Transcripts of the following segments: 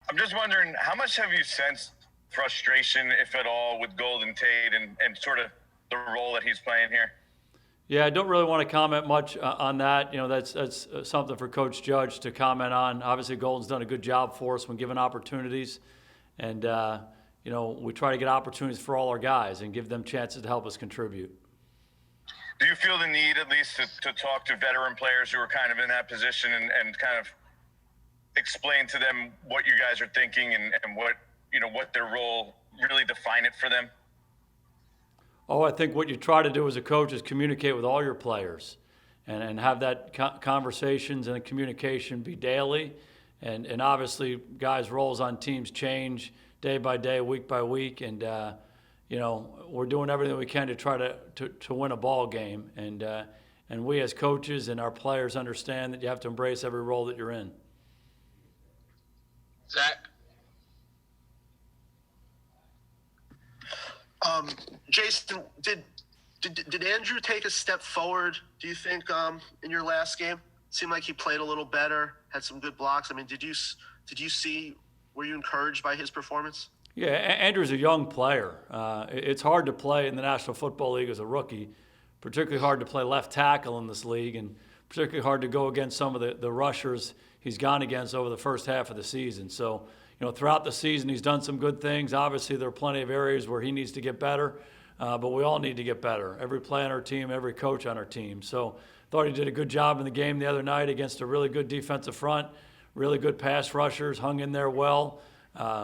I'm just wondering, how much have you sensed frustration, if at all, with Golden Tate and sort of the role that he's playing here? Yeah, I don't really want to comment much on that. That's something for Coach Judge to comment on. Obviously, Golden's done a good job for us when given opportunities, and we try to get opportunities for all our guys and give them chances to help us contribute. Do you feel the need, at least, to talk to veteran players who are kind of in that position and kind of explain to them what you guys are thinking and what their role, really define it for them? Oh, I think what you try to do as a coach is communicate with all your players and have that conversations and communication be daily. And obviously, guys' roles on teams change day by day, week by week. And, we're doing everything we can to try to win a ball game. And we as coaches and our players understand that you have to embrace every role that you're in. Zach? Jason, did Andrew take a step forward, do you think, in your last game? Seemed like he played a little better, had some good blocks. I mean, did you see, were you encouraged by his performance? Yeah, Andrew's a young player. It's hard to play in the National Football League as a rookie, particularly hard to play left tackle in this league, and particularly hard to go against some of the rushers he's gone against over the first half of the season. So, throughout the season, he's done some good things. Obviously, there are plenty of areas where he needs to get better, but we all need to get better. Every player on our team, every coach on our team. So, thought he did a good job in the game the other night against a really good defensive front, really good pass rushers, hung in there well.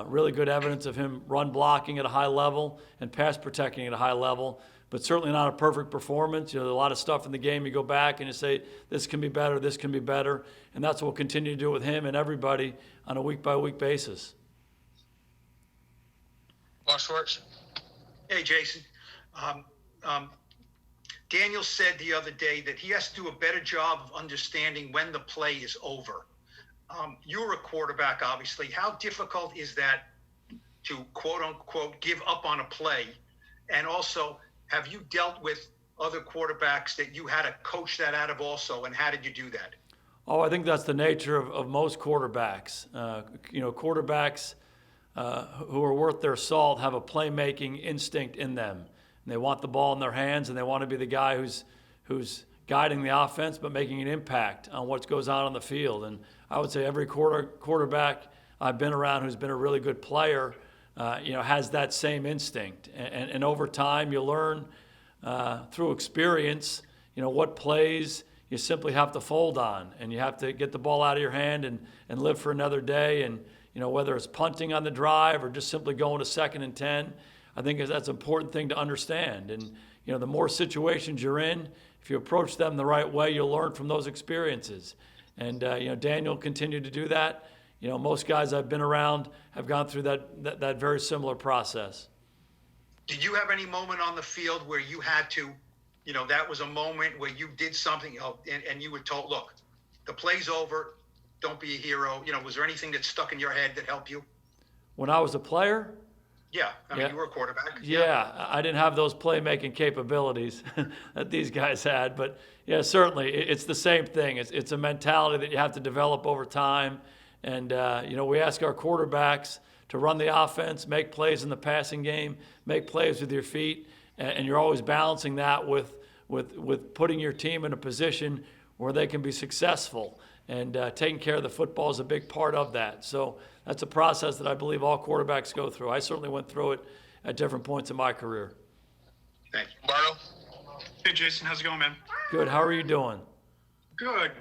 Really good evidence of him run blocking at a high level and pass protecting at a high level, but certainly not a perfect performance. There's a lot of stuff in the game you go back and you say, this can be better, this can be better, and that's what we'll continue to do with him and everybody on a week-by-week basis. Boss Schwartz? Hey, Jason. Daniel said the other day that he has to do a better job of understanding when the play is over. You're a quarterback, obviously. How difficult is that to, quote unquote, give up on a play? And also, have you dealt with other quarterbacks that you had to coach that out of also, and how did you do that? Oh, I think that's the nature of most quarterbacks. Quarterbacks who are worth their salt have a playmaking instinct in them. And they want the ball in their hands, and they want to be the guy who's guiding the offense but making an impact on what goes on the field. And I would say every quarterback I've been around who's been a really good player, has that same instinct. And over time, you learn through experience, what plays you simply have to fold on, and you have to get the ball out of your hand and live for another day. And whether it's punting on the drive or just simply going to 2nd and 10, I think that's an important thing to understand. And the more situations you're in, if you approach them the right way, you'll learn from those experiences. And Daniel continued to do that. Most guys I've been around have gone through that very similar process. Did you have any moment on the field where you had to, that was a moment where you did something and you were told, look, the play's over, don't be a hero? Was there anything that stuck in your head that helped you? When I was a player? Yeah, I mean, you were a quarterback. Yeah, I didn't have those playmaking capabilities that these guys had, but yeah, certainly it's the same thing. It's a mentality that you have to develop over time, and we ask our quarterbacks to run the offense, make plays in the passing game, make plays with your feet, and you're always balancing that with putting your team in a position where they can be successful, and taking care of the football is a big part of that. So that's a process that I believe all quarterbacks go through. I certainly went through it at different points in my career. Thank you. Barlow? Hey, Jason. How's it going, man? Good. How are you doing? Good.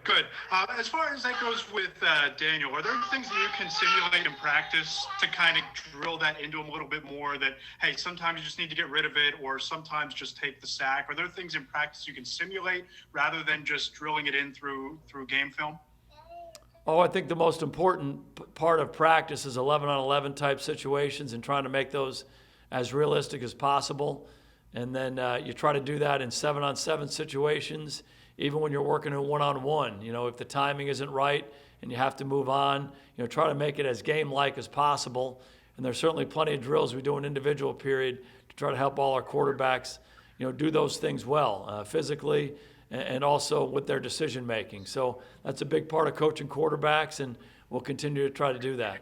As far as that goes with Daniel, are there things that you can simulate in practice to kind of drill that into him a little bit more that, hey, sometimes you just need to get rid of it, or sometimes just take the sack? Are there things in practice you can simulate rather than just drilling it in through game film? Oh, I think the most important part of practice is 11-on-11 type situations and trying to make those as realistic as possible. And then you try to do that in 7-on-7 situations, even when you're working in 1-on-1. If the timing isn't right and you have to move on, try to make it as game-like as possible. And there's certainly plenty of drills we do in individual period to try to help all our quarterbacks, do those things well, physically, and also with their decision making. So that's a big part of coaching quarterbacks, and we'll continue to try to do that.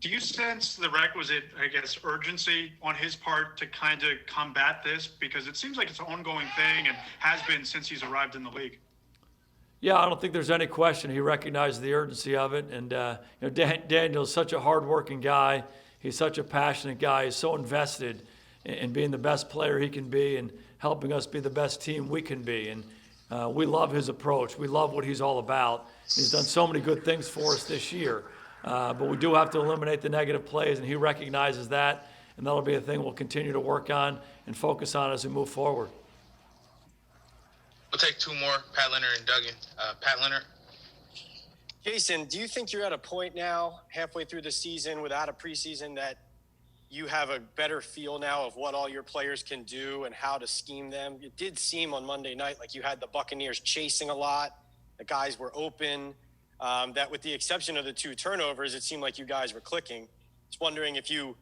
Do you sense the requisite, I guess, urgency on his part to kind of combat this? Because it seems like it's an ongoing thing and has been since he's arrived in the league. Yeah, I don't think there's any question. He recognized the urgency of it. And Daniel's such a hardworking guy. He's such a passionate guy. He's so invested in being the best player he can be and helping us be the best team we can be. And we love his approach. We love what he's all about. He's done so many good things for us this year. But we do have to eliminate the negative plays, and he recognizes that. And that'll be a thing we'll continue to work on and focus on as we move forward. We'll take two more, Pat Leonard and Duggan. Pat Leonard. Jason, do you think you're at a point now, halfway through the season, without a preseason, that you have a better feel now of what all your players can do and how to scheme them? It did seem on Monday night like you had the Buccaneers chasing a lot. The guys were open. That with the exception of the 2 turnovers, it seemed like you guys were clicking. Just wondering if you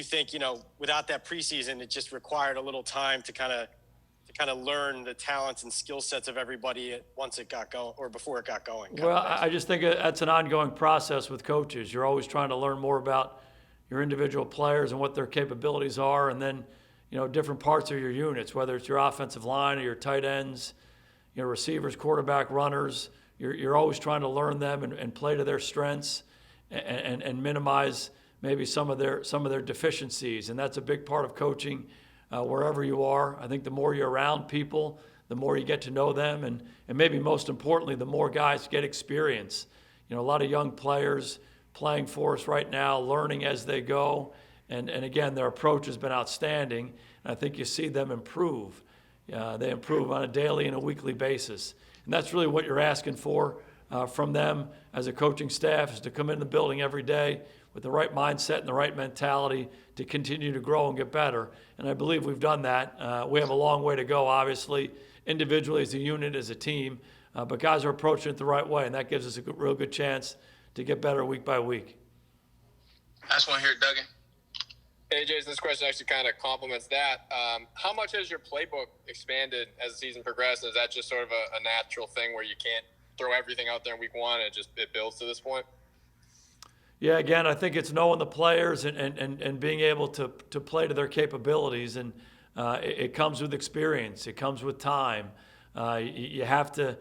think, without that preseason, it just required a little time to kind of learn the talents and skill sets of everybody once it got going or before it got going. Well, I just think that's an ongoing process with coaches. You're always trying to learn more about your individual players and what their capabilities are, and then, different parts of your units, whether it's your offensive line or your tight ends, receivers, quarterback, runners. You're always trying to learn them and play to their strengths and minimize maybe some of their deficiencies. And that's a big part of coaching wherever you are. I think the more you're around people, the more you get to know them, and maybe most importantly, the more guys get experience. A lot of young players playing for us right now, learning as they go. And again, their approach has been outstanding. And I think you see them improve. They improve on a daily and a weekly basis. And that's really what you're asking for from them as a coaching staff, is to come in the building every day with the right mindset and the right mentality to continue to grow and get better. And I believe we've done that. We have a long way to go, obviously, individually as a unit, as a team. But guys are approaching it the right way, and that gives us a real good chance to get better week by week. Last one here, Duggan. Hey, Jason, this question actually kind of complements that. How much has your playbook expanded as the season progresses? Is that just sort of a natural thing where you can't throw everything out there in week one and it builds to this point? Yeah, again, I think it's knowing the players and being able to play to their capabilities. And it comes with experience. It comes with time. You have to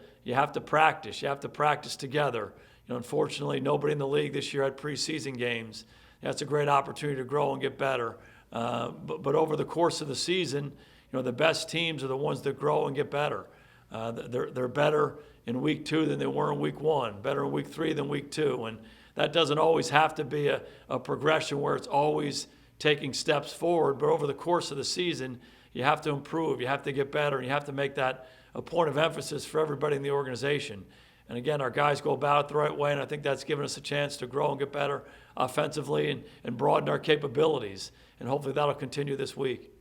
practice. You have to practice together. Unfortunately, nobody in the league this year had preseason games. That's a great opportunity to grow and get better. But over the course of the season, the best teams are the ones that grow and get better. They're better in week 2 than they were in week 1, better in week 3 than week 2. And that doesn't always have to be a progression where it's always taking steps forward. But over the course of the season, you have to improve, you have to get better, and you have to make that a point of emphasis for everybody in the organization. And again, our guys go about it the right way, and I think that's given us a chance to grow and get better offensively and broaden our capabilities. And hopefully that'll continue this week.